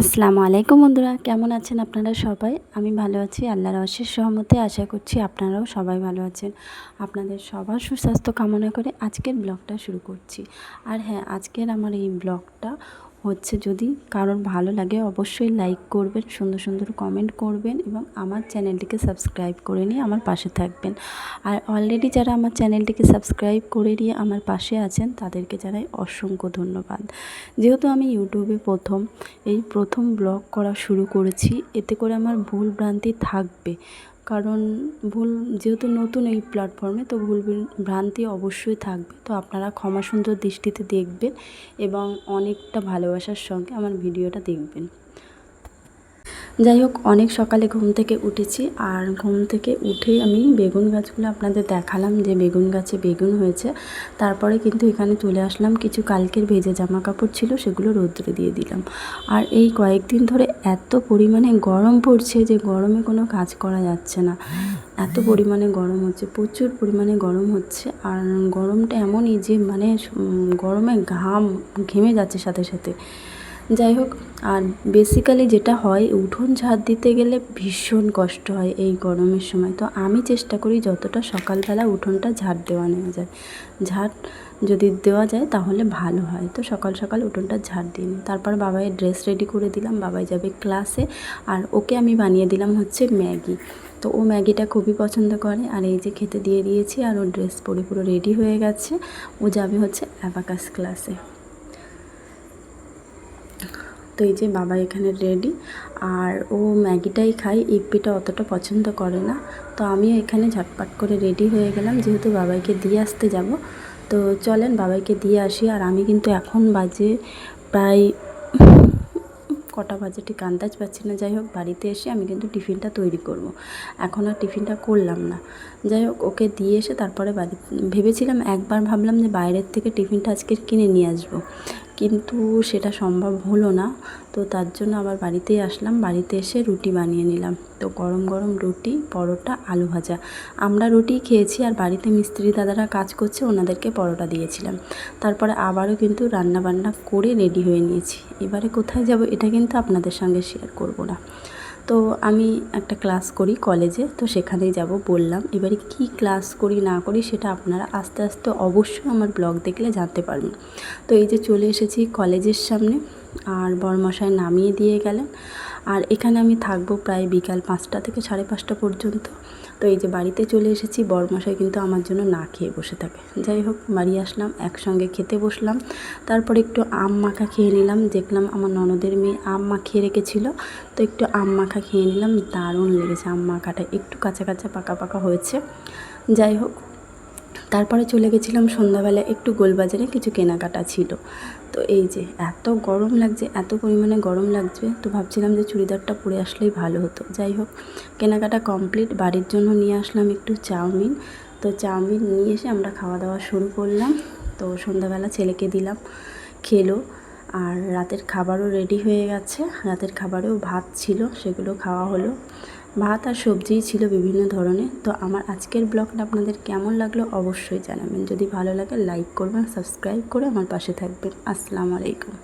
আসসালামু আলাইকুম বন্ধুরা, কেমন আছেন আপনারা সবাই? আমি ভালো আছি, আল্লাহর অশেষ রহমতে। আশা করছি আপনারাও সবাই ভালো আছেন। আপনাদের সবার সুস্বাস্থ্য কামনা করে আজকের ব্লগটা শুরু করছি। আর হ্যাঁ, আজকের আমার এই ব্লগটা হচ্ছে, যদি কারোর ভালো লাগে অবশ্যই লাইক করবেন, সুন্দর সুন্দর কমেন্ট করবেন এবং আমার চ্যানেলটিকে সাবস্ক্রাইব করে নিয়ে আমার পাশে থাকবেন। আর অলরেডি যারা আমার চ্যানেলটিকে সাবস্ক্রাইব করে নিয়ে আমার পাশে আছেন তাদেরকে জানাই অসংখ্য ধন্যবাদ। যেহেতু আমি ইউটিউবে প্রথম ব্লগ করা শুরু করেছি, এতে করে আমার ভুল ভ্রান্তি থাকবে, কারণ যেহেতু নতুন এই প্ল্যাটফর্মে, তো ভুল ভ্রান্তি অবশ্যই থাকবে। তো আপনারা ক্ষমা সুন্দর দৃষ্টিতে দেখবেন এবং অনেকটা ভালোবাসার সঙ্গে আমার ভিডিওটা দেখবেন। যাই হোক, অনেক সকালে ঘুম থেকে উঠেছি, আর ঘুম থেকে উঠেই আমি বেগুন গাছগুলো আপনাদের দেখালাম যে বেগুন গাছে বেগুন হয়েছে। তারপরে কিন্তু এখানে চলে আসলাম, কিছু কালকের ভেজে জামা কাপড় ছিল সেগুলো রোদ্রে দিয়ে দিলাম। আর এই কয়েকদিন ধরে এত পরিমাণে গরম পড়ছে যে গরমে কোনো কাজ করা যাচ্ছে না, এত পরিমাণে গরম হচ্ছে, প্রচুর পরিমাণে গরম হচ্ছে। আর গরমটা এমনই যে গরমে ঘেমে যাচ্ছে সাথে সাথে। যাই হোক, আর বেসিক্যালি যেটা হয়, উঠোন ঝাড় দিতে গেলে ভীষণ কষ্ট হয় এই গরমের সময়। তো আমি চেষ্টা করি যতটা সকালবেলা উঠোনটা ঝাড় নেওয়া যায়, ঝাড় যদি দেওয়া যায় তাহলে ভালো হয়। তো সকাল সকাল উঠোনটা ঝাড় দিই। তারপর বাবাইয়ের ড্রেস রেডি করে দিলাম, বাবাই যাবে ক্লাসে। আর ওকে আমি বানিয়ে দিলাম হচ্ছে ম্যাগি। তো ও ম্যাগিটা খুবই পছন্দ করে। আর এই যে খেতে দিয়ে দিয়েছি, আর ওর ড্রেস পরে পুরো রেডি হয়ে গেছে। ও যাবে হচ্ছে অ্যাবাকাস ক্লাসে। তো এই যে বাবা এখানে রেডি, আর ও ম্যাগিটাই খায়, ইপ্পিটা অতটা পছন্দ করে না। তো আমিও এখানে ঝটপট করে রেডি হয়ে গেলাম, যেহেতু বাবাইকে দিয়ে আসতে যাব। তো চলেন বাবাইকে দিয়ে আসি। আর আমি কিন্তু এখন বাজে প্রায় কটা বাজে ঠিক আন্দাজ পাচ্ছি না। যাই হোক, বাড়িতে এসে আমি কিন্তু টিফিনটা তৈরি করব। এখন আর টিফিনটা করলাম না। যাই হোক, ওকে দিয়ে এসে তারপরে ভেবেছিলাম, একবার ভাবলাম যে বাইরের থেকে টিফিনটা আজকে কিনে নিয়ে আসবো, কিন্তু সেটা সম্ভব হলো না। তো তার জন্য আবার বাড়িতেই আসলাম, বাড়িতে এসে রুটি বানিয়ে নিলাম। তো গরম গরম রুটি, পরোটা, আলু ভাজা। আমরা রুটি খেয়েছি, আর বাড়িতে মিস্ত্রি দাদারা কাজ করছে, ওনাদেরকে পরোটা দিয়েছিলাম। তারপরে আবারও কিন্তু রান্না বান্না করে রেডি হয়ে নিয়েছি। এবারে কোথায় যাব এটা কিন্তু আপনাদের সঙ্গে শেয়ার করব না। তো আমি একটা ক্লাস করি কলেজে, তো সেখানেই যাব বললাম। এবারে কি ক্লাস করি না করি সেটা আপনারা আস্তে আস্তে অবশ্যই আমার ব্লগ দেখলে জানতে পারবেন। তো এই যে চলে এসেছি কলেজের সামনে, আর বরমশাই নামিয়ে দিয়ে গেলেন। আর এখানে আমি থাকবো প্রায় বিকাল 5টা থেকে 5:30 পর্যন্ত। তো এই যে বাড়িতে চলে এসেছি, বরমশাই কিন্তু আমার জন্য না খেয়ে বসে থাকে। যাই হোক, বাড়ি আসলাম, একসঙ্গে খেতে বসলাম। তারপরে একটু আম মাখা খেয়ে নিলাম, দেখলাম আমার ননদের মেয়ে আম মাখিয়ে রেখেছিল, তো একটু আম মাখা খেয়ে নিলাম। দারুণ লেগেছে আম মাখাটা, একটু কাঁচা কাঁচা পাকা পাকা হয়েছে। যাই হোক, তারপরে চলে গেছিলাম সন্ধ্যাবেলায় একটু গোলবাজারে, কিছু কেনাকাটা ছিল। তো এই যে এত গরম লাগছে, এত পরিমাণে গরম লাগছে, তো ভাবছিলাম যে চুড়িদারটা পরে আসলেই ভালো হতো। যাই হোক, কেনাকাটা কমপ্লিট, বাড়ির জন্য নিয়ে আসলাম একটু চাউমিন। তো চাউমিন নিয়ে এসে আমরা খাওয়া দাওয়া শুরু করলাম। তো সন্ধ্যাবেলা ছেলেকে দিলাম, খেলো। আর রাতের খাবারও রেডি হয়ে গেছে, রাতের খাবারেও ভাত ছিল, সেগুলো খাওয়া হলো। ভাত আর সবজিই ছিল বিভিন্ন ধরনের। তো আমার আজকের ব্লগটা আপনাদের কেমন লাগলো অবশ্যই জানাবেন। যদি ভালো লাগে লাইক করবেন, সাবস্ক্রাইব করে আমার পাশে থাকবেন। আসসালামু আলাইকুম।